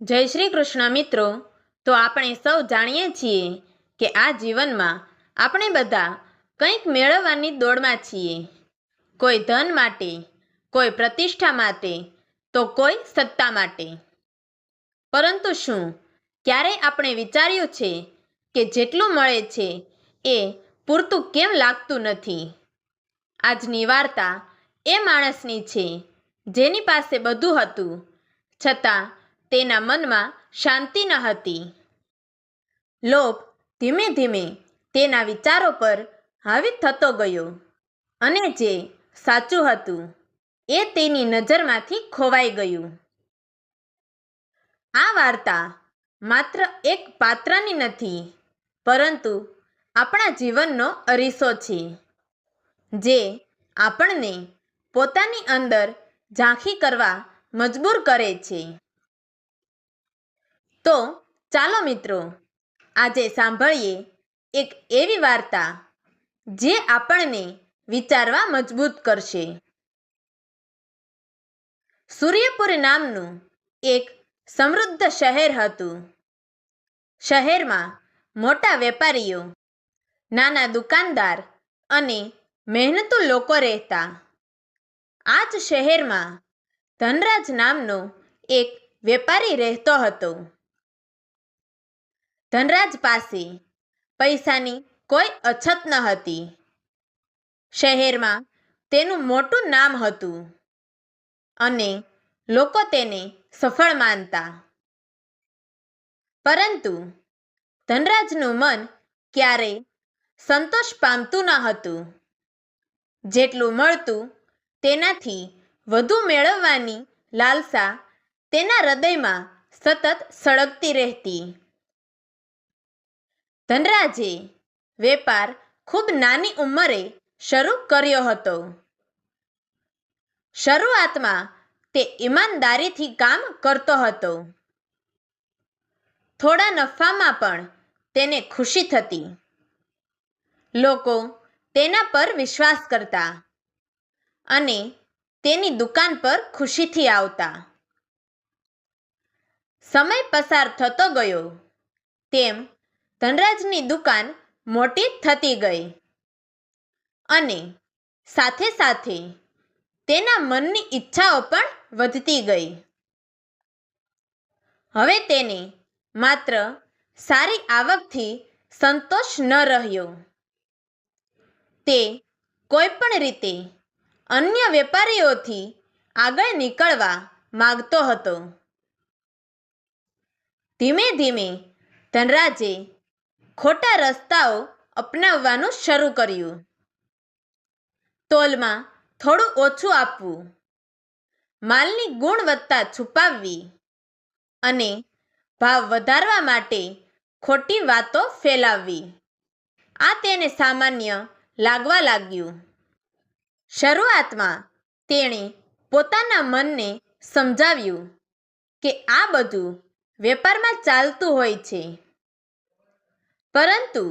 જય શ્રી કૃષ્ણ મિત્રો. તો આપણે સૌ જાણીએ છીએ કે આ જીવનમાં આપણે બધા કંઈક મેળવવાની દોડમાં છીએ. કોઈ ધન માટે, કોઈ પ્રતિષ્ઠા માટે, તો કોઈ સત્તા માટે. પરંતુ શું ક્યારેય આપણે વિચાર્યું છે કે જેટલું મળે છે એ પૂરતું કેમ લાગતું નથી? આજની વાર્તા એ માણસની છે જેની પાસે બધું હતું છતાં તેના મનમાં શાંતિ ન હતી. લોભ ધીમે ધીમે તેના વિચારો પર હાવી થતો ગયો અને જે સાચું હતું એ તેની નજરમાંથી ખોવાઈ ગયું. આ વાર્તા માત્ર એક પાત્રની નથી, પરંતુ આપણા જીવનનો અરીસો છે, જે આપણને પોતાની અંદર ઝાંખી કરવા મજબૂર કરે છે. તો ચાલો મિત્રો, આજે સાંભળીએ એક એવી વાર્તા જે આપણને વિચારવા મજબૂત કરશે. સૂર્યપુર નામનું એક સમૃદ્ધ શહેર હતું. શહેરમાં મોટા વેપારીઓ, નાના દુકાનદાર અને મહેનતુ લોકો રહેતા. આ જ શહેરમાં ધનરાજ નામનો એક વેપારી રહેતો હતો. ધનરાજ પાસે પૈસાની કોઈ અછત ન હતી. શહેરમાં તેનું મોટું નામ હતું અને લોકો તેને સફળ માનતા. પરંતુ ધનરાજનું મન ક્યારેય સંતોષ પામતું ન હતું. જેટલું મળતું તેનાથી વધુ મેળવવાની લાલસા તેના હૃદયમાં સતત સળગતી રહેતી. ધનરાજે વેપાર ખૂબ નાની ઉંમરે શરૂ કર્યો હતો. શરૂઆતમાં તે ઈમાનદારીથી કામ કરતો હતો. થોડા નફામાં પણ તેને ખુશી થતી. લોકો તેના પર વિશ્વાસ કરતા અને તેની દુકાન પર ખુશીથી આવતા. સમય પસાર થતો ગયો તેમ ધનરાજની દુકાન મોટી થતી ગઈ અને સાથે સાથે તેના મનની ઈચ્છાઓ પણ વધતી ગઈ. હવે તેને માત્ર સારી આવકથી સંતોષ ન રહ્યો. તે કોઈ પણ રીતે અન્ય વેપારીઓથી આગળ નીકળવા માગતો હતો. ધીમે ધીમે ધનરાજે ખોટા રસ્તાઓ અપનાવવાનું શરૂ કર્યું. તોલમાં થોડું ઓછું આપવું, માલની ગુણવત્તા છુપાવવી અને ભાવ વધારવા માટે ખોટી વાતો ફેલાવવી. આ તેને સામાન્ય લાગવા લાગ્યું. શરૂઆતમાં તેણે પોતાના મનને સમજાવ્યું કે આ બધું વેપારમાં ચાલતું હોય છે. પરંતુ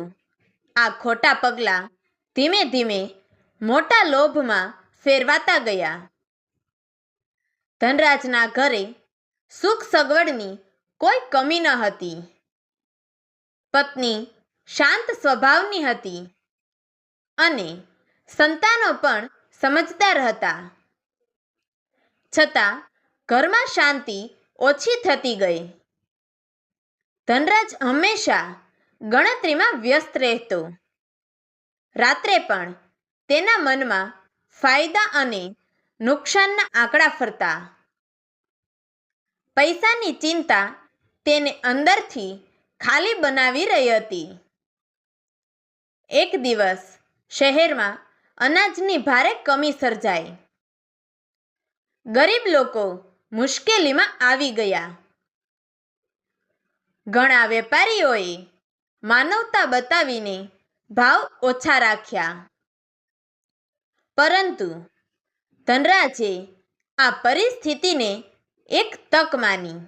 આ ખોટા પગલાં ધીમે ધીમે મોટા લોભમાં ફેરવાતા ગયા. ધનરાજના ઘરે સુખ સગવડની કોઈ કમી ન હતી. પત્ની શાંત સ્વભાવની હતી અને સંતાનો પણ સમજદાર હતા. છતાં ઘરમાં શાંતિ ઓછી થતી ગઈ. ધનરાજ હંમેશા ગણતરીમાં વ્યસ્ત રહેતો. રાત્રે પણ તેના મનમાં ફાયદા અને નુકસાનના આંકડા ફરતા. પૈસાની ચિંતા તેને અંદરથી ખાલી બનાવી રહી હતી. એક દિવસ શહેરમાં અનાજની ભારે કમી સર્જાઈ. ગરીબ લોકો મુશ્કેલીમાં આવી ગયા. ઘણા વેપારીઓએ માનવતા બતાવીને ભાવ ઓછા રાખ્યા. પરંતુ ધનરાજે આ પરિસ્થિતિને એક તક માની.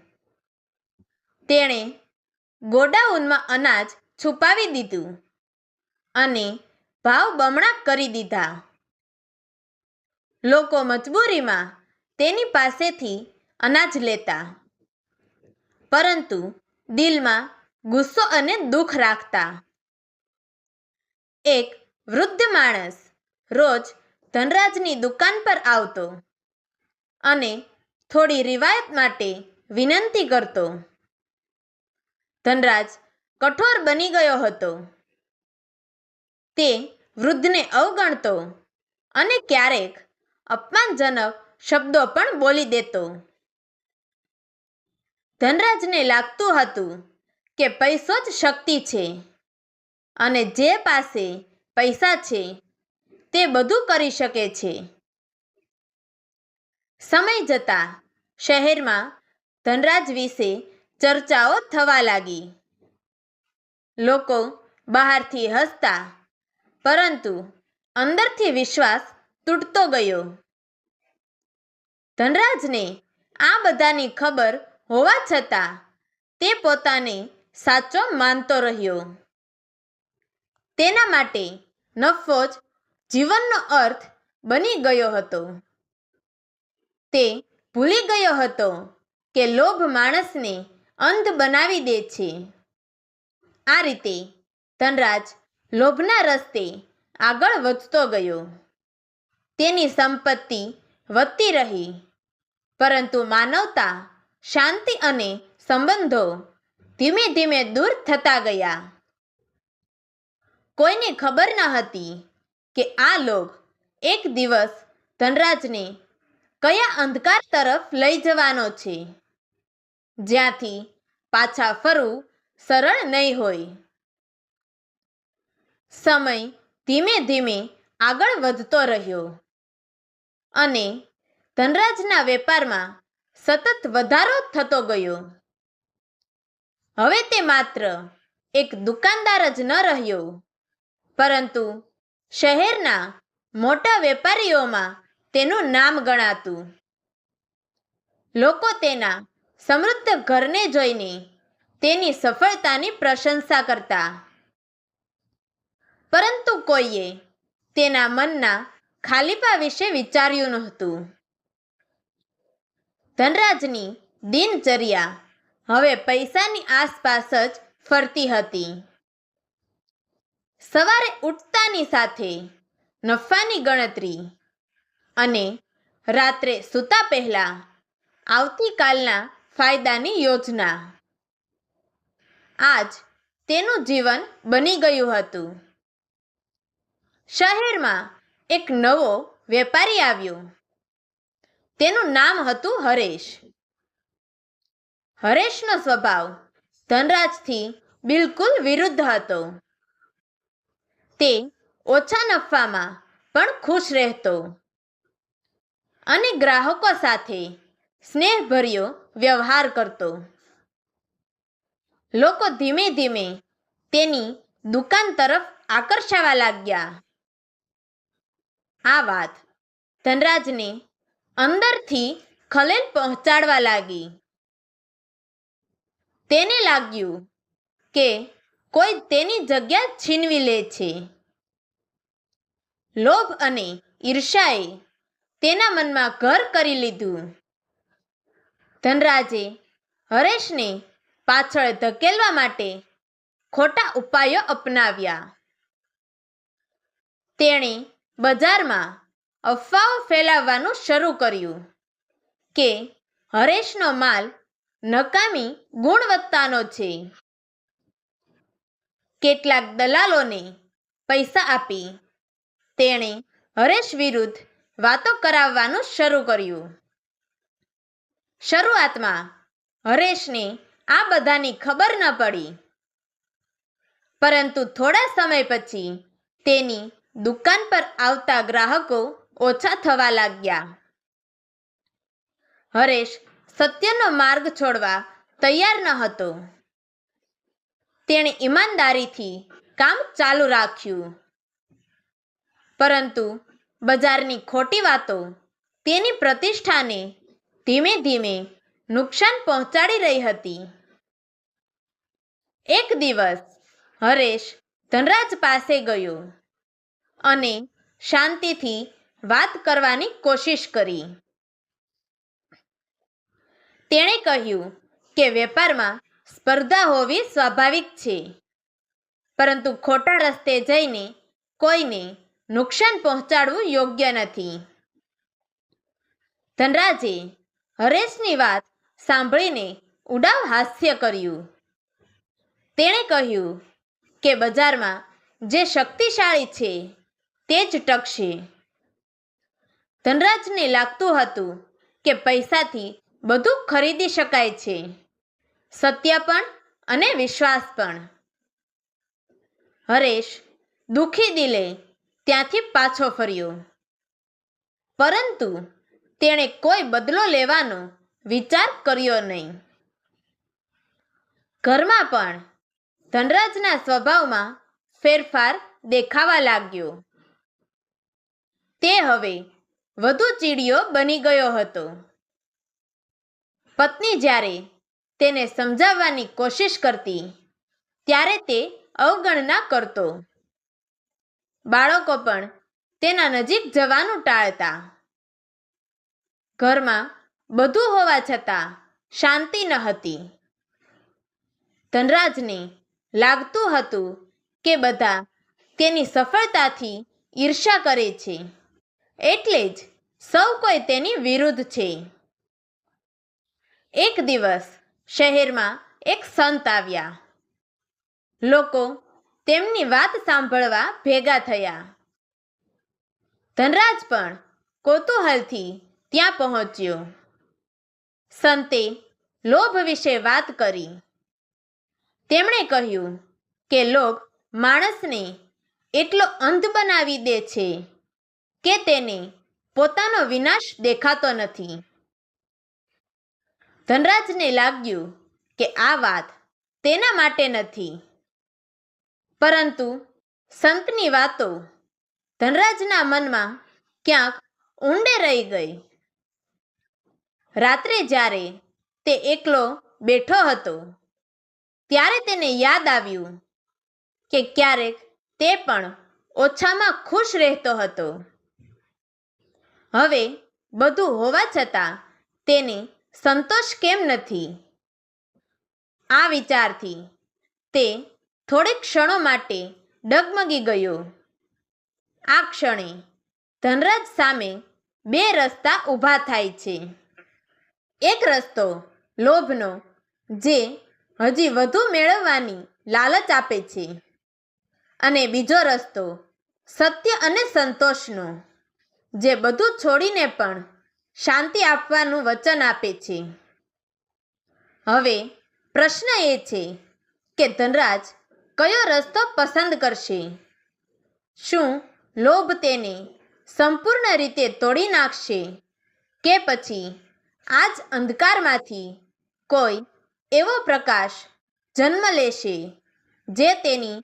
તેણે ગોડાઉનમાં અનાજ છુપાવી દીધું અને ભાવ બમણા કરી દીધા. લોકો મજબૂરીમાં તેની પાસેથી અનાજ લેતા. પરંતુ દિલમાં ગુસ્સો અને દુઃખ રાખતા. એક વૃદ્ધ માણસ રોજ ધનરાજની દુકાન પર આવતો અને થોડી રિવાયત માટે વિનંતી કરતો. ધનરાજ કઠોર બની ગયો હતો. તે વૃદ્ધને અવગણતો અને ક્યારેક અપમાનજનક શબ્દો પણ બોલી દેતો. ધનરાજને લાગતું હતું કે પૈસો જ શક્તિ છે અને જે પાસે પૈસા છે તે બધું કરી શકે છે. સમય જતાં શહેરમાં ધનરાજ વિશે ચર્ચાઓ થવા લાગી. લોકો બહારથી હસતા, પરંતુ અંદરથી વિશ્વાસ તૂટતો ગયો. ધનરાજને આ બધાની ખબર હોવા છતાં તે પોતાને સાચો માનતો રહ્યો. તેના માટે નફો જ જીવનનો અર્થ બની ગયો હતો. તે ભૂલી ગયો હતો કે લોભ માણસને અંધ બનાવી દે છે. આ રીતે ધનરાજ લોભના રસ્તે આગળ વધતો ગયો. તેની સંપત્તિ વધતી રહી, પરંતુ માનવતા, શાંતિ અને સંબંધો ધીમે ધીમે દૂર થતા ગયા. કોઈને ખબર ન હતી કે આ લોભ એક દિવસ ધનરાજને કયા અંધકાર તરફ લઈ જવાનો છે, જ્યાંથી પાછા ફરવું સરળ નહીં હોય. સમય ધીમે ધીમે આગળ વધતો રહ્યો અને ધનરાજના વેપારમાં સતત વધારો થતો ગયો. હવે તે માત્ર એક દુકાનદાર જ ન રહ્યો, પરંતુ શહેરના મોટા વેપારીઓમાં તેનું નામ ગણાતું. લોકો તેના સમૃદ્ધ ઘરને જોઈને તેની સફળતાની પ્રશંસા કરતા, પરંતુ કોઈએ તેના મનના ખાલીપા વિશે વિચાર્યું નહોતું. ધનરાજની દિનચર્યા હવે પૈસાની આસપાસ જ ફરતી હતી. સવારે ઉઠતાની સાથે નફાની ગણતરી અને રાત્રે સૂતા પહેલા આવતીકાલના ફાયદાની યોજના. આજ તેનું જીવન બની ગયું હતું. શહેરમાં એક નવો વેપારી આવ્યો. તેનું નામ હતું હરેશ. હરેશનો સ્વભાવ ધનરાજથી બિલકુલ વિરુદ્ધ હતો. તે ઓછા નફામાં પણ ખુશ રહેતો અને ગ્રાહકો સાથે સ્નેહભર્યો વ્યવહાર કરતો. લોકો ધીમે ધીમે તેની દુકાન તરફ આકર્ષાવા લાગ્યા. આ વાત ધનરાજને અંદરથી ખલેલ પહોંચાડવા લાગી. તેને લાગ્યું કે કોઈ તેની જગ્યા છીનવી લે છે. લોભ અને ઈર્ષ્યાએ તેના મનમાં ઘર કરી લીધું. ધનરાજે હરેશને પાછળ ધકેલવા માટે ખોટા ઉપાયો અપનાવ્યા. તેણે બજારમાં અફવાઓ ફેલાવવાનું શરૂ કર્યું કે હરેશનો માલ નકામી ગુણવત્તાનો છે. કેટલાક દલાલોને પૈસા આપી તેણે હરેશ વિરુદ્ધ વાતો કરાવવાનું શરૂ કર્યું. શરૂઆતમાં હરેશને આ બધાની ખબર ન પડી, પરંતુ થોડા સમય પછી તેની દુકાન પર આવતા ગ્રાહકો ઓછા થવા લાગ્યા. હરેશ સત્યનો માર્ગ છોડવા તૈયાર ન હતો. તેણે ઈમાનદારીથી કામ ચાલુ રાખ્યું, પરંતુ બજારની ખોટી વાતો તેની પ્રતિષ્ઠાને ધીમે ધીમે નુકસાન પહોંચાડી રહી હતી. એક દિવસ હરેશ ધનરાજ પાસે ગયો અને શાંતિથી વાત કરવાની કોશિશ કરી. તેણે કહ્યું કે વેપારમાં સ્પર્ધા હોવી સ્વાભાવિક છે, પરંતુ ખોટા રસ્તે જઈને કોઈને નુકસાન પહોંચાડવું યોગ્ય નથી. ધનરાજે હરેશની વાત સાંભળીને ઉડાવ હાસ્ય કર્યું. તેણે કહ્યું કે બજારમાં જે શક્તિશાળી છે તે જ ટકશે. ધનરાજને લાગતું હતું કે પૈસાથી બધું ખરીદી શકાય છે, સત્ય પણ અને વિશ્વાસ પણ. હરેશ દુઃખી દિલે ત્યાંથી પાછો ફર્યો, પરંતુ તેણે કોઈ બદલો લેવાનો વિચાર કર્યો નહીં. ઘરમાં પણ ધનરાજના સ્વભાવમાં ફેરફાર દેખાવા લાગ્યો. તે હવે વધુ ચીડિયો બની ગયો હતો. પત્ની જ્યારે તેને સમજાવવાની કોશિશ કરતી ત્યારે તે અવગણના કરતો. બાળકો પણ તેના નજીક જવાનું ટાળતા. ઘરમાં બધું હોવા છતાં શાંતિ ન હતી. ધનરાજને લાગતું હતું કે બધા તેની સફળતાથી ઈર્ષ્યા કરે છે, એટલે જ સૌ કોઈ તેની વિરુદ્ધ છે. એક દિવસ શહેરમાં એક સંત આવ્યા. લોકો તેમની વાત સાંભળવા ભેગા થયા. ધનરાજ પણ કૌતૂહલથી ત્યાં પહોંચ્યો. સંતે લોભ વિશે વાત કરી. તેમણે કહ્યું કે લોભ માણસને એટલો અંધ બનાવી દે છે કે તેને પોતાનો વિનાશ દેખાતો નથી. ધનરાજને લાગ્યું કે આ વાત તેના માટે નથી, પરંતુ સંતની વાતો ધનરાજના મનમાં ક્યાંક ઊંડે રહી ગઈ. રાત્રે જ્યારે તે એકલો બેઠો હતો ત્યારે તેને યાદ આવ્યું કે ક્યારેક તે પણ ઓછામાં ખુશ રહેતો હતો. હવે બધું હોવા છતાં તેને સંતોષ કેમ નથી? આ વિચારથી તે થોડીક ક્ષણો માટે ડગમગી ગયો. આ ક્ષણે ધનરાજ સામે બે રસ્તા ઊભા થાય છે. એક રસ્તો લોભનો, જે હજી વધુ મેળવવાની લાલચ આપે છે, અને બીજો રસ્તો સત્ય અને સંતોષનો, જે બધું છોડીને પણ શાંતિ આપવાનું વચન આપે છે. હવે પ્રશ્ન એ છે કે ધનરાજ કયો રસ્તો પસંદ કરશે? શું લોભ તેને સંપૂર્ણ રીતે તોડી નાખશે, કે પછી આ જ અંધકારમાંથી કોઈ એવો પ્રકાશ જન્મ લેશે જે તેની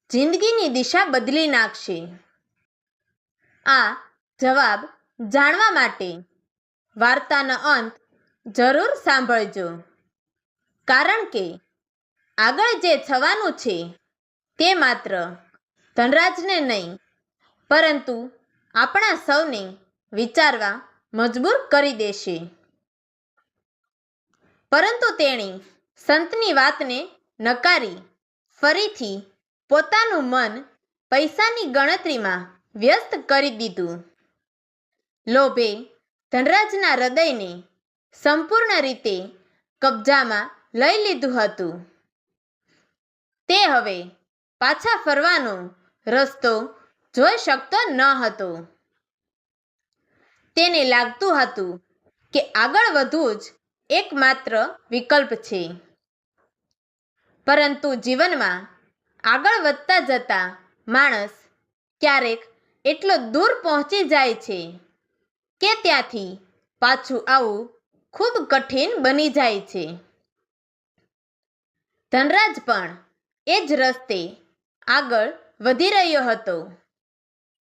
જિંદગીની દિશા બદલી નાખશે? આ જવાબ જાણવા માટે વાર્તાનો અંત જરૂર સાંભળજો, કારણ કે આગળ જે થવાનું છે તે માત્ર ધનરાજને નહીં, પરંતુ આપણા સૌને વિચારવા મજબૂર કરી દેશે. પરંતુ તેણે સંતની વાતને નકારી ફરીથી પોતાનું મન પૈસાની ગણતરીમાં વ્યસ્ત કરી દીધું. લોભે ધનરાજના હૃદયને સંપૂર્ણ રીતે કબજામાં લઈ લીધું હતું. તે હવે પાછા ફરવાનો રસ્તો જોઈ શકતો ન હતો. તેને લાગતું હતું કે આગળ વધવું જ એકમાત્ર વિકલ્પ છે. પરંતુ જીવનમાં આગળ વધતા જતા માણસ ક્યારેક એટલો દૂર પહોંચી જાય છે કે ત્યાંથી પાછું આવવું ખૂબ કઠિન બની જાય છે. ધનરાજ પણ એ જ રસ્તે આગળ વધી રહ્યો હતો,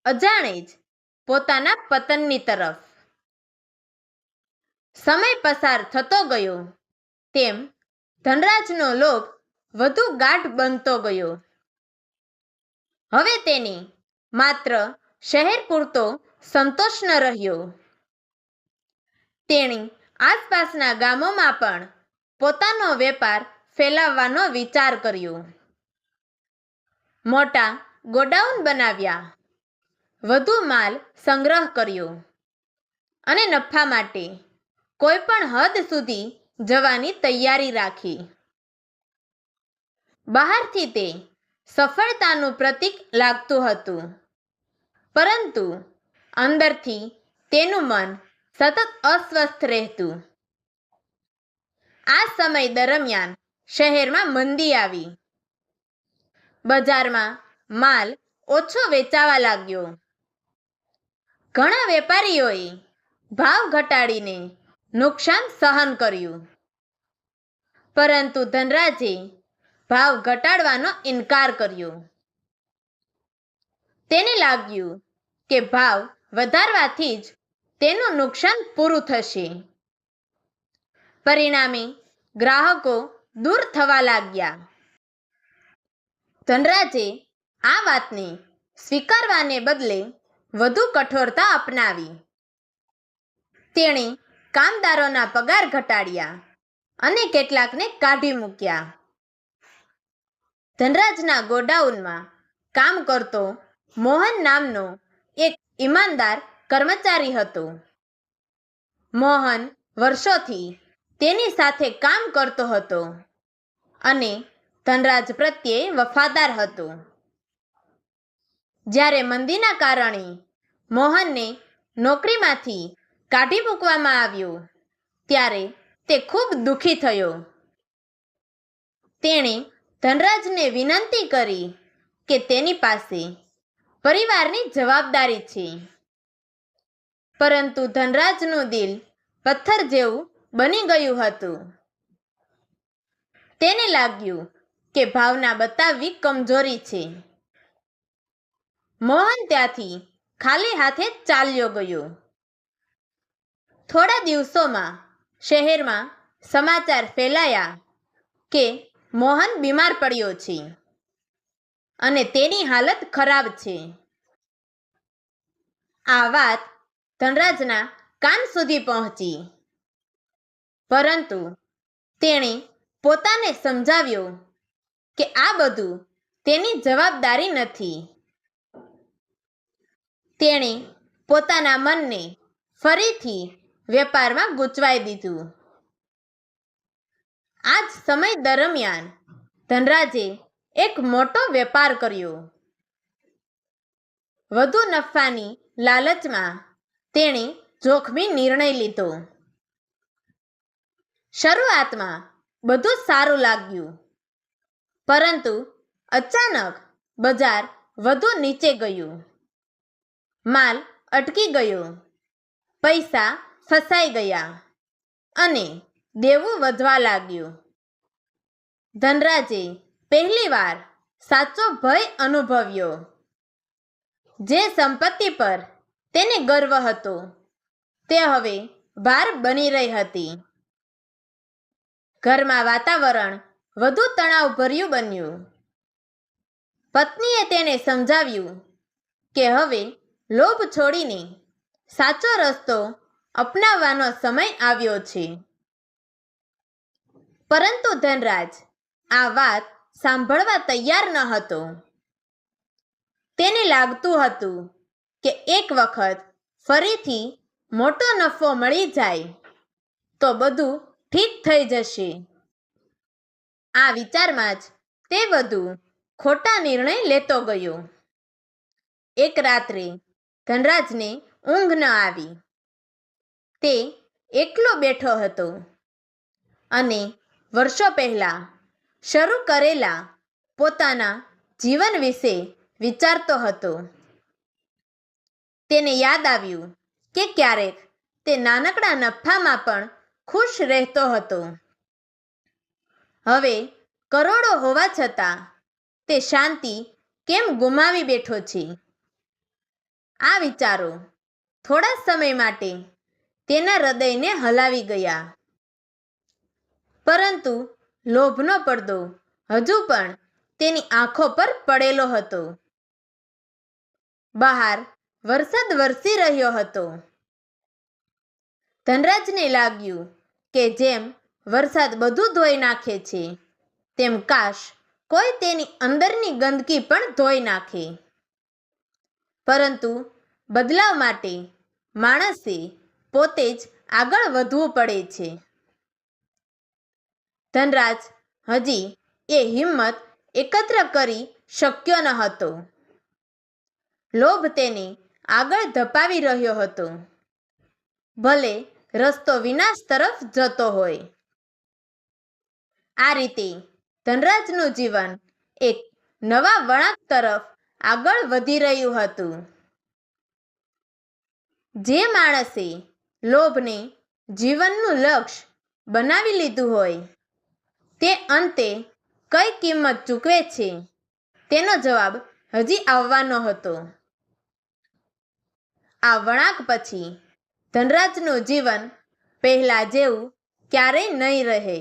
અજાણે જ પોતાના પતનની તરફ. સમય પસાર થતો ગયો તેમ ધનરાજનો લોભ વધુ ગાઢ બનતો ગયો. હવે તેને માત્ર શહેર પૂરતો સંતોષ ન રહ્યો. તેણે આસપાસના ગામોમાં પણ પોતાનો વેપાર ફેલાવવાનો વિચાર કર્યો. મોટા ગોડાઉન બનાવ્યા, વધુ માલ સંગ્રહ કર્યો અને નફા માટે કોઈ પણ હદ સુધી જવાની તૈયારી રાખી. બહારથી તે સફળતાનું પ્રતીક લાગતું હતું, પરંતુ અંદરથી તેનું મન સતત અસ્વસ્થ રહેતું. આ સમય દરમિયાન શહેરમાં મંદી આવી. બજારમાં માલ ઓછો વેચાવા લાગ્યો. ઘણા વેપારીઓએ ભાવ ઘટાડીને નુકસાન સહન કર્યું, પરંતુ ધનરાજે ભાવ ઘટાડવાનો ઇનકાર કર્યો. તેને લાગ્યું કે ભાવ વધારવાથી જ તેનું નુકસાન પૂરું થશે. પરિણામે ગ્રાહકો દૂર થવા લાગ્યા. ધનરાજે આ વાતને સ્વીકારવાને બદલે વધુ કઠોરતા અપનાવી. તેણે કામદારોના પગાર ઘટાડ્યા અને કેટલાકને કાઢી મૂક્યા. ધનરાજના ગોડાઉનમાં કામ કરતો મોહન નામનો એક ઈમાનદાર કર્મચારી હતો. મોહન વર્ષોથી તેની સાથે કામ કરતો હતો અને ધનરાજ પ્રત્યે વફાદાર હતો. જ્યારે મંદીના કારણે મોહનને નોકરીમાંથી કાઢી મૂકવામાં આવ્યો, ત્યારે તે ખૂબ દુઃખી થયો. તેણે ધનરાજને વિનંતી કરી કે તેની પાસે પરિવારની જવાબદારી છે, પરંતુ ધનરાજનું દિલ પથ્થર જેવું બની ગયું હતું. તેને લાગ્યું કે ભાવના બતાવવી કમજોરી છે. મોહન ત્યાંથી ખાલી હાથે ચાલ્યો ગયો. થોડા દિવસોમાં શહેરમાં સમાચાર ફેલાયા કે મોહન બીમાર પડ્યો છે અને તેની હાલત ખરાબ છે. આ વાત ધનરાજના કાન સુધી પહોંચી, પરંતુ તેણે પોતાને સમજાવ્યો કે આ બધું તેની જવાબદારી નથી. તેણે પોતાના મનને ફરીથી વેપારમાં ગૂંચવાઈ દીધું. આ જ સમય દરમિયાન ધનરાજે એક મોટો વેપાર કર્યો. વધુ નફાની લાલચમાં તેણે જોખમી નિર્ણય લીધો. શરૂઆતમાં બધું સારું લાગ્યું, પરંતુ અચાનક બજાર વધુ નીચે ગયું. માલ અટકી ગયો, પૈસા ફસાઈ ગયા અને દેવું વધવા લાગ્યું. ધનરાજે પહેલીવાર સાચો ભય અનુભવ્યો. જે સંપત્તિ પર તેને ગર્વ હતો, તે હવે ભાર બની રહી હતી. ઘરમાં વાતાવરણ વધુ તણાવભર્યું બન્યું. પત્નીએ તેને સમજાવ્યું કે હવે લોભ છોડીને સાચો રસ્તો અપનાવવાનો સમય આવ્યો છે. પરંતુ ધનરાજ આ વાત સાંભળવા તૈયાર ન હતો. તેને લાગતું હતું કે એક વખત ફરીથી મોટો નફો મળી જાય તો બધું ઠીક થઈ જશે. આ વિચારમાં જ તે વધુ ખોટા નિર્ણય લેતો ગયો. એક રાત્રે ધનરાજને ઊંઘ ન આવી. તે એકલો બેઠો હતો અને વર્ષો પહેલા શરૂ કરેલા પોતાના જીવન વિશે વિચારતો હતો. તેને યાદ આવ્યું કે ક્યારેક તે નાનકડા નફામાં પણ ખુશ રહેતો હતો. હવે કરોડો હોવા છતાં તે શાંતિ કેમ ગુમાવી બેઠો છે? આ વિચારો થોડા સમય માટે તેના હૃદયને હલાવી ગયા, પરંતુ લોભનો પડદો હજુ પણ તેની આંખો પર પડેલો હતો. બહાર વરસાદ વરસી રહ્યો હતો. ધનરાજને લાગ્યું કે જેમ વરસાદ બધું ધોઈ નાખે છે, તેમ કાશ કોઈ તેની અંદરની ગંદકી પણ ધોઈ નાખે. પરંતુ બદલાવ માટે માણસે પોતે જ આગળ વધવું પડે છે. ધનરાજ હજી એ હિંમત એકત્ર કરી શક્યો ન હતો. લોભ તેને આગળ ધપાવી રહ્યો હતો, ભલે રસ્તો વિનાશ તરફ જતો હોય. આ રીતે ધનરાજનું જીવન એક નવા વળાંક તરફ આગળ વધી રહ્યું હતું. જે માણસે લોભને જીવનનું લક્ષ્ય બનાવી લીધું હોય, તે અંતે કઈ કિંમત ચૂકવે છે તેનો જવાબ હજી આવવાનો હતો. આ વળાંક પછી ધનરાજનું જીવન પહેલા જેવું ક્યારેય નહીં રહે.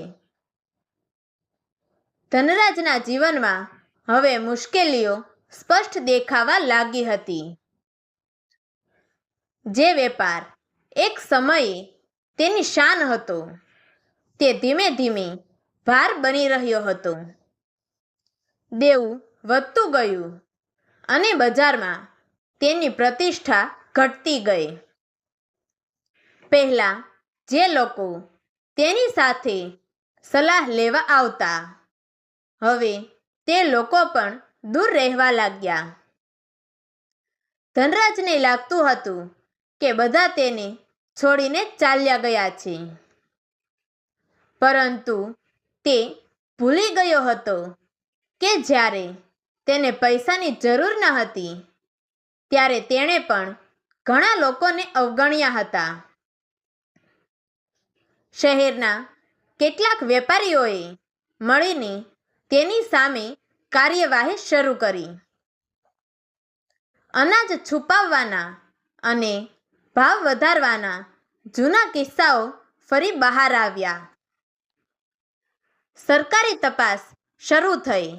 ધનરાજના જીવનમાં હવે મુશ્કેલીઓ સ્પષ્ટ દેખાવા લાગી હતી. જે વેપાર એક સમયે તેની શાન હતો, તે ધીમે ધીમે ભાર બની રહ્યો હતો. દેવું વધતું ગયું અને બજારમાં તેની પ્રતિષ્ઠા ઘટતી ગઈ. પહેલા જે લોકો તેની સાથે સલાહ લેવા આવતા, હવે તે લોકો પણ દૂર રહેવા લાગ્યા. ધનરાજને લાગતું હતું કે બધા તેને છોડીને ચાલ્યા ગયા છે, પરંતુ તે ભૂલી ગયો હતો કે જ્યારે તેને પૈસાની જરૂર ન હતી, ત્યારે તેણે પણ ઘણા લોકોને અવગણ્યા હતા. શહેરના કેટલાક વેપારીઓએ મળીને તેની સામે કાર્યવાહી શરૂ કરી. અનાજ છુપાવવાના અને ભાવ વધારવાના જૂના કિસ્સાઓ ફરી બહાર આવ્યા. સરકારી તપાસ શરૂ થઈ.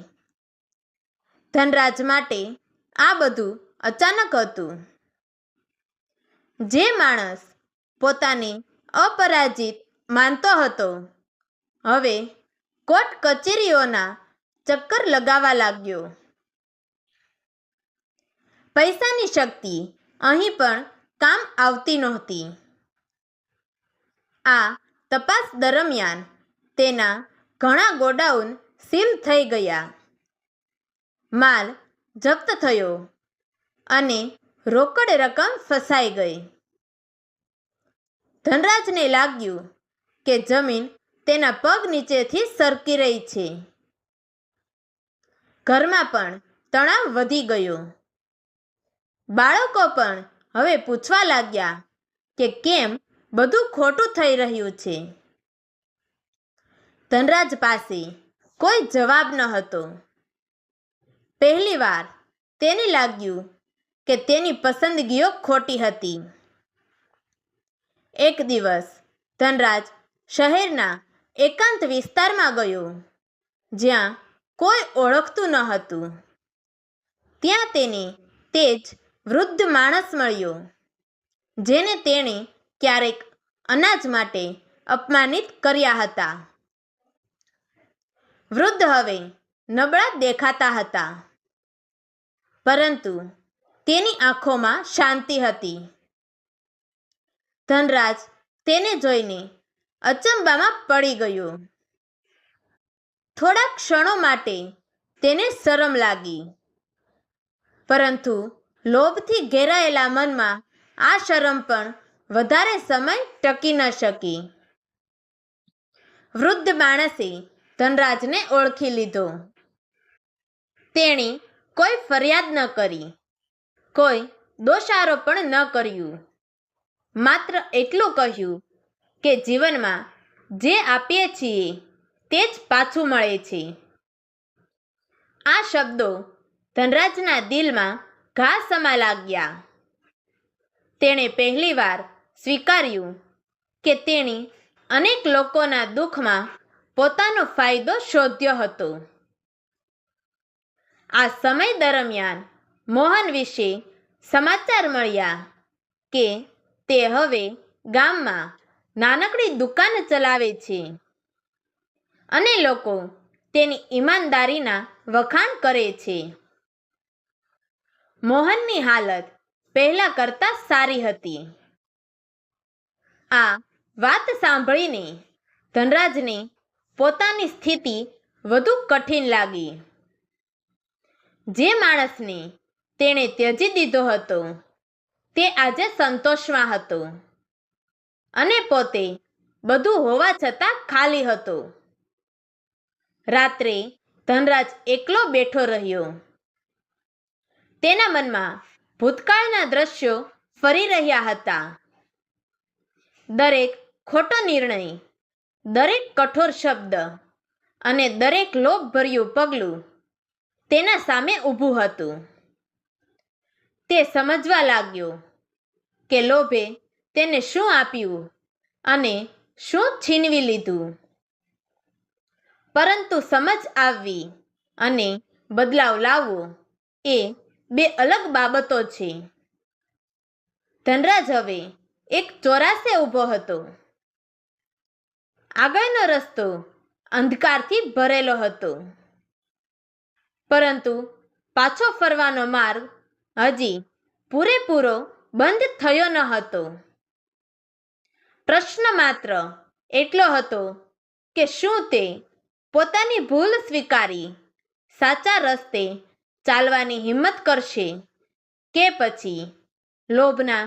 ધનરાજ માટે આ બધું અચાનક હતું. જે માણસ પોતાને અપરાજિત માનતો હતો, હવે કોર્ટ કચેરીઓના ચક્કર લગાવવા લાગ્યો. પૈસાની શક્તિ અહીં પણ કામ આવતી નહોતી. આ તપાસ દરમિયાન તેના ઘણા ગોડાઉન સીલ થઈ ગયા, માલ જપ્ત થયો અને રોકડ રકમ ફસાઈ ગઈ. ધનરાજને લાગ્યું કે જમીન તેના પગ નીચેથી સરકી રહી છે. ઘરમાં પણ તણાવ વધી ગયો. બાળકો પણ હવે પૂછવા લાગ્યા કે કેમ બધું ખોટું થઈ રહ્યું છે. ધનરાજ પાસે કોઈ જવાબ ન હતો. પહેલીવાર તેને લાગ્યું કે તેની પસંદગીઓ ખોટી હતી. એક દિવસ ધનરાજ શહેરના એકાંત વિસ્તારમાં ગયો, જ્યાં કોઈ ઓળખતું ન હતું. ત્યાં તેને તે જ વૃદ્ધ માણસ મળ્યો, જેને તેણે ક્યારેક અનાજ માટે અપમાનિત કર્યા હતા. વૃદ્ધ હવે નબળા દેખાતા હતા, પરંતુ તેની આંખોમાં શાંતિ હતી. ધનરાજ તેને જોઈને અચંબામાં પડી ગયો. થોડા ક્ષણો માટે તેને શરમ લાગી, પરંતુ લોભથી ઘેરાયેલા મનમાં આ શરમ પણ વધારે સમય ટકી ન શકી. વૃદ્ધ માણસે ધનરાજને ઓળખી લીધો. તેણે કોઈ ફરિયાદ ન કરી, કોઈ દોષારોપણ ન કર્યું. માત્ર એટલું કહ્યું કે જીવનમાં જે આપીએ છીએ તે જ પાછું મળે છે. આ શબ્દો ધનરાજના દિલમાં ઘા સમા લાગ્યા. તેણે પહેલીવાર સ્વીકાર્યું કે તેણે અનેક લોકોના દુઃખમાં પોતાનો ફાયદો શોધ્યો હતો. આ સમય દરમિયાન મોહન વિશે સમાચાર મળ્યા કે તે હવે ગામમાં નાનકડી દુકાન ચલાવે છે. અને લોકો તેની ઈમાનદારીના વખાણ કરે છે. મોહનની હાલત પહેલા કરતાં સારી હતી. આ વાત સાંભળીને ધનરાજને પોતાની સ્થિતિ વધુ કઠિન લાગી. જે માણસને તેણે ત્યજી દીધો હતો તે આજે સંતોષમાં હતો અને પોતે બધું હોવા છતાં ખાલી હતો. રાત્રે ધનરાજ એકલો બેઠો રહ્યો. તેના મનમાં ભૂતકાળના દ્રશ્યો ફરી રહ્યા હતા. દરેક ખોટો નિર્ણય, દરેક કઠોર શબ્દ અને દરેક લોભભર્યું પગલું તેના સામે ઊભું હતું. તે સમજવા લાગ્યો કે લોભે તેને શું આપ્યું અને શું છીનવી લીધું. પરંતુ સમજ આવવી અને બદલાવ લાવવો એ બે અલગ બાબતો છે. ધનરાજ હવે એક ચોરાસે ઊભો હતો. આગળનો રસ્તો અંધકારથી ભરેલો હતો, પરંતુ પાછો ફરવાનો માર્ગ હજી પૂરેપૂરો બંધ થયો ન હતો. પ્રશ્ન માત્ર એટલો હતો કે શું તે પોતાની ભૂલ સ્વીકારી સાચા રસ્તે ચાલવાની હિંમત કરશે કે પછી લોભના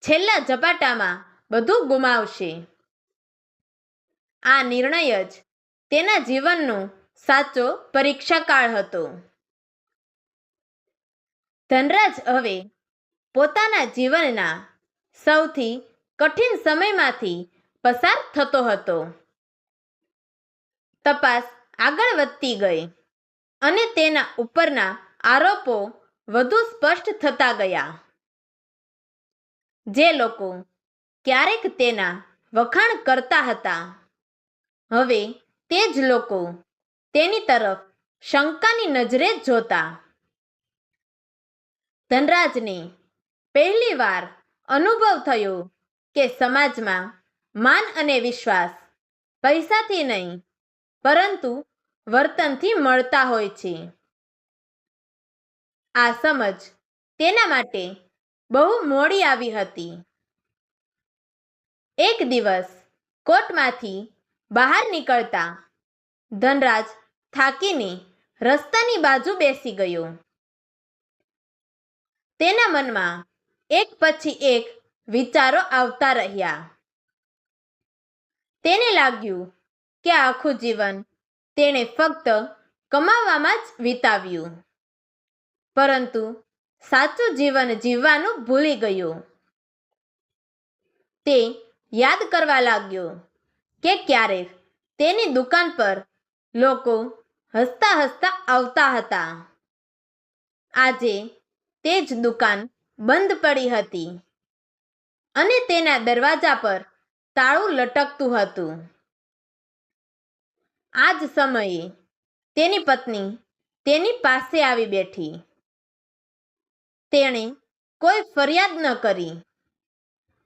છેલ્લા ઝપાટામાં બધું ગુમાવશે. આ નિર્ણય જ તેના જીવનનો સાચો પરીક્ષાકાળ હતો. ધનરાજ હવે પોતાના જીવનના સૌથી કઠિન સમયમાંથી પસાર થતો હતો. તપાસ આગળ વધતી ગઈ અને તેના ઉપરના આરોપો વધુ સ્પષ્ટ થતા ગયા. જે લોકો ક્યારેક તેના વખાણ કરતા હતા, હવે તે જ લોકો તેની તરફ શંકાની નજરે જોતા. ધનરાજને પહેલીવાર અનુભવ થયો કે સમાજમાં માન અને વિશ્વાસ પૈસાથી નહીં પરંતુ વર્તનથી મળતા હોય છે. આ સમજ તેના માટે બહુ મોડી આવી હતી. એક દિવસ કોર્ટમાંથી બહાર નીકળતા ધનરાજ થાકીને રસ્તાની બાજુ બેસી ગયો. તેના મનમાં એક પછી એક વિચારો આવતા રહ્યા. તેને લાગ્યું કે આખું જીવન તેણે ફક્ત કમાવામાં જ વિતાવ્યું, પરંતુ સાચું જીવન જીવવાનું ભૂલી ગયો. તે યાદ કરવા લાગ્યો કે ક્યારેક તેની દુકાન પર લોકો હસતા હસતા આવતા હતા. આજે તે જ દુકાન બંધ પડી હતી અને તેના દરવાજા પર તાળું લટકતું હતું. આ જ સમયે તેની પત્ની તેની પાસે આવી બેઠી. તેણે કોઈ ફરિયાદ ન કરી,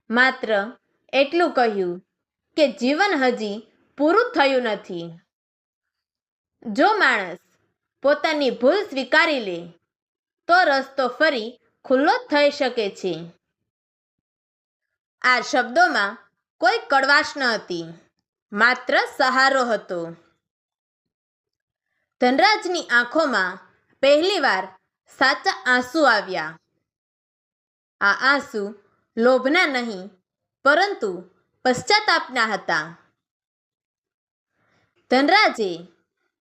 માત્ર એટલું કહ્યું કે જીવન હજી પૂરું થયું નથી. જો માણસ પોતાની ભૂલ સ્વીકારી લે તો રસ્તો ફરી ખુલ્લો થઈ શકે છે. આ શબ્દોમાં કોઈ કડવાશ ન હતી, માત્ર સહારો હતો. ધનરાજની આંખોમાં પહેલીવાર સાચા આંસુ આવ્યા. આ આંસુ લોભના નહીં પરંતુ પશ્ચાતાપના હતા. ધનરાજે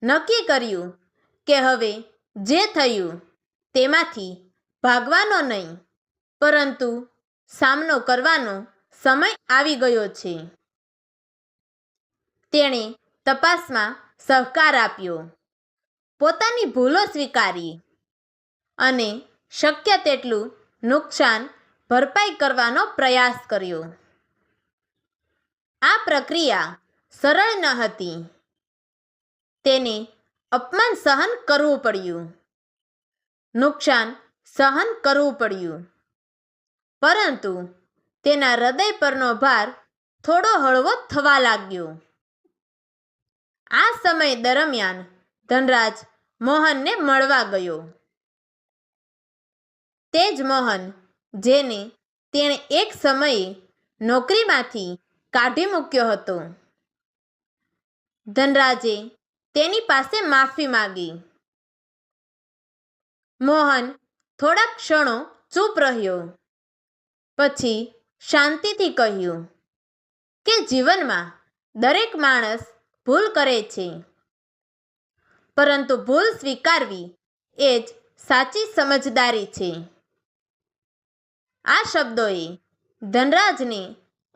નક્કી કર્યું કે હવે જે થયું તેમાંથી ભાગવાનો નહીં પરંતુ સામનો કરવાનો સમય આવી ગયો છે. તેણે તપાસમાં સહકાર આપ્યો, પોતાની ભૂલો સ્વીકારી અને શક્ય તેટલું નુકસાન ભરપાઈ કરવાનો પ્રયાસ કર્યો. આ પ્રક્રિયા સરળ ન હતી. તેને અપમાન સહન કરવું પડ્યું, નુકસાન સહન કરવું પડ્યું, પરંતુ તેના હૃદય પરનો ભાર થોડો હળવો થવા લાગ્યો. આ સમય દરમિયાન ધનરાજ મોહનને મળવા ગયો. તે જ મોહન જેને તેણે એક સમયે નોકરીમાંથી કાઢી મૂક્યો હતો. ધનરાજે તેની પાસે માફી માંગી. મોહન થોડા ક્ષણો ચૂપ રહ્યો. પછી શાંતિથી કહ્યું કે જીવનમાં દરેક માણસ ભૂલ કરે છે, પરંતુ ભૂલ સ્વીકારવી એ જ સાચી સમજદારી છે. આ શબ્દોએ ધનરાજને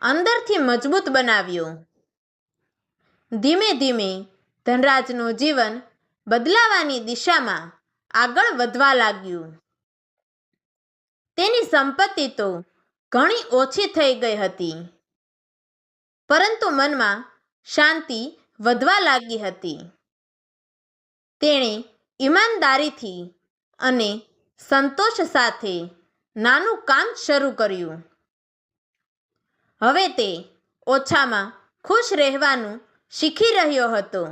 અંદરથી મજબૂત બનાવ્યો. ધીમે ધીમે ધનરાજનું જીવન બદલાવાની દિશામાં આગળ વધવા લાગ્યું. તેની સંપત્તિ તો ઘણી ઓછી થઈ ગઈ હતી, પરંતુ મનમાં શાંતિ વધવા લાગી હતી. તેણે ઈમાનદારીથી અને સંતોષ સાથે નાનું કામ શરૂ કર્યું. હવે તે ઓછામાં ખુશ રહેવાનું શીખી રહ્યો હતો.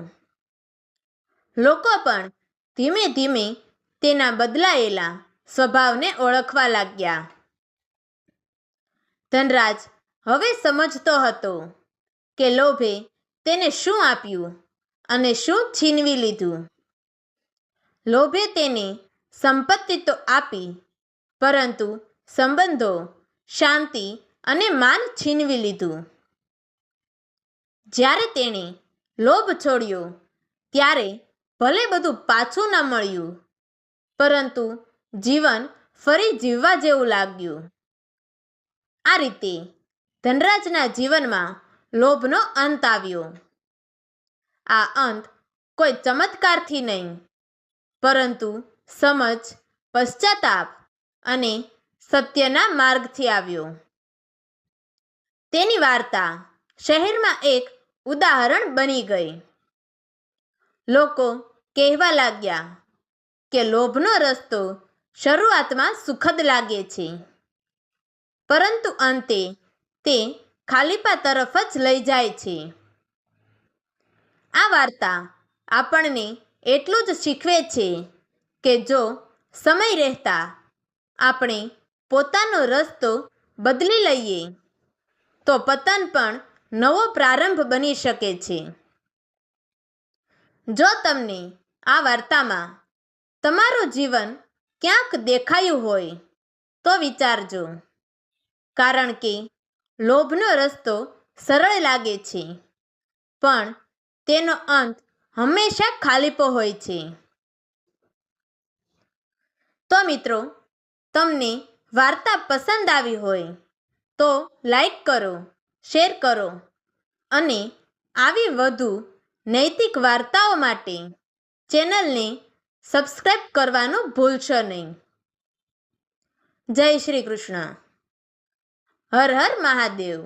લોકો પણ ધીમે ધીમે તેના બદલાયેલા સ્વભાવને ઓળખવા લાગ્યા. ધનરાજ હવે સમજતો હતો કે લોભે તેને શું આપ્યું અને શું છીનવી લીધું. લોભે તેને સંપત્તિ તો આપી, પરંતુ સંબંધો, શાંતિ અને માન છીનવી લીધું. જ્યારે તેણે લોભ છોડ્યો ત્યારે ભલે બધું પાછું ન મળ્યું, પરંતુ જીવન ફરી જીવવા જેવું લાગ્યું. આ રીતે ધનરાજના જીવનમાં લોભનો અંત આવ્યો. આ અંત કોઈ ચમત્કારથી નહીં, પરંતુ સમજ, પશ્ચાતાપ અને સત્યના માર્ગથી આવ્યો. તેની વાર્તા શહેરમાં એક ઉદાહરણ બની ગઈ. લોકો કહેવા લાગ્યા કે લોભનો રસ્તો શરૂઆતમાં સુખદ લાગે છે, પરંતુ અંતે તે ખાલીપા તરફ જ લઈ જાય છે. આ વાર્તા આપણને એટલું જ શીખવે છે કે જો સમય રહેતા આપણે પોતાનો રસ્તો બદલી લઈએ તો પતન પણ નવો પ્રારંભ બની શકે છે. જો તમને આ વાર્તામાં તમારું જીવન ક્યાંક દેખાયું હોય તો વિચારજો, કારણ કે લોભનો રસ્તો સરળ લાગે છે, પણ તેનો અંત હંમેશા ખાલીપો હોય છે. તો મિત્રો, તમને વાર્તા પસંદ આવી હોય તો લાઈક કરો, શેર કરો અને આવી વધુ નૈતિક વાર્તાઓ માટે ચેનલને સબસ્ક્રાઈબ કરવાનું ભૂલશો નહીં. જય શ્રી કૃષ્ણ. હર હર મહાદેવ.